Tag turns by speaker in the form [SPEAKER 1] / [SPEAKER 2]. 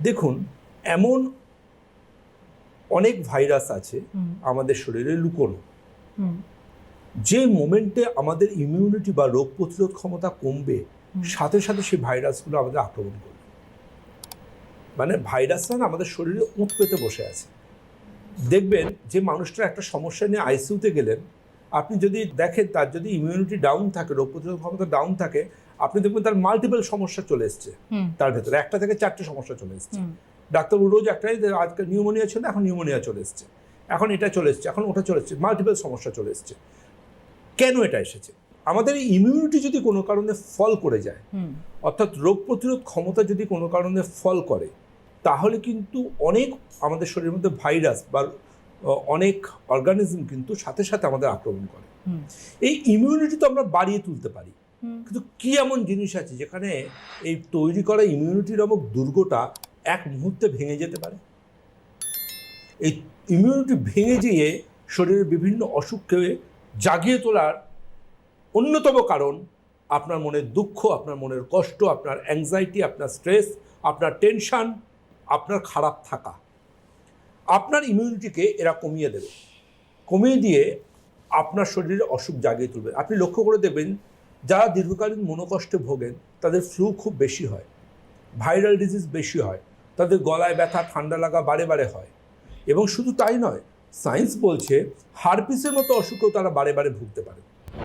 [SPEAKER 1] দেখুন, এমন অনেক ভাইরাস আছে আমাদের শরীরে লুকোনো, যে মোমেন্টে আমাদের ইমিউনিটি বা রোগ প্রতিরোধ ক্ষমতা কমবে, সাথে সাথে সেই ভাইরাসগুলো আমাদের আক্রমণ করবে। মানে ভাইরাসরা না আমাদের শরীরে উঁত পেতে বসে আছে। দেখবেন যে মানুষটা একটা সমস্যা নিয়ে আইসিইউতে গেলেন, আপনি যদি দেখেন তার যদি ইমিউনিটি ডাউন থাকে, রোগ প্রতিরোধ ক্ষমতা ডাউন থাকে, আপনি দেখবেন তার মাল্টিপল সমস্যা চলে এসছে, তার ভেতরে একটা থেকে 4টে সমস্যা চলে এসছে। ডাক্তারবাবু রোজ একটাই, আজকে নিউমোনিয়া ছিল, এখন নিউমোনিয়া চলে এসছে, এখন এটা চলে এসছে, এখন ওটা চলে এসছে, মাল্টিপল সমস্যা চলে এসছে। কেন এটা এসেছে? আমাদের ইমিউনিটি যদি কোনো কারণে ফল করে যায়, অর্থাৎ রোগ প্রতিরোধ ক্ষমতা যদি কোনো কারণে ফল করে, তাহলে কিন্তু অনেক আমাদের শরীরের মধ্যে ভাইরাস বা অনেক অর্গানিজম কিন্তু সাথে সাথে আমাদের আক্রমণ করে। এই ইমিউনিটি তো আমরা বাড়িয়ে তুলতে পারি, কিন্তু কি এমন জিনিস আছে যেখানে এই তৈরি করা ইমিউনিটি নামক দুর্গটা এক মুহূর্তে ভেঙে যেতে পারে? এই ইমিউনিটি ভেঙে যেয়ে শরীরের বিভিন্ন অসুখকে জাগিয়ে তোলার অন্যতম কারণ আপনার মনের দুঃখ, আপনার মনের কষ্ট, আপনার অ্যাংজাইটি, আপনার স্ট্রেস, আপনার টেনশন, আপনার খারাপ থাকা। আপনার ইমিউনিটিকে এরা কমিয়ে দেবে, কমিয়ে দিয়ে আপনার শরীরে অসুখ জাগিয়ে তুলবে। আপনি লক্ষ্য করে দেখবেন, যারা দীর্ঘকালীন মনোকষ্টে ভোগেন তাদের ফ্লু খুব বেশি হয়, ভাইরাল ডিজিজ বেশি হয়, তাদের গলায় ব্যথা, ঠান্ডা লাগা বারে বারে হয়। এবং শুধু তাই নয়, সায়েন্স বলছে হারপিসের মতো অসুখেও তারা বারে বারে ভুগতে পারে।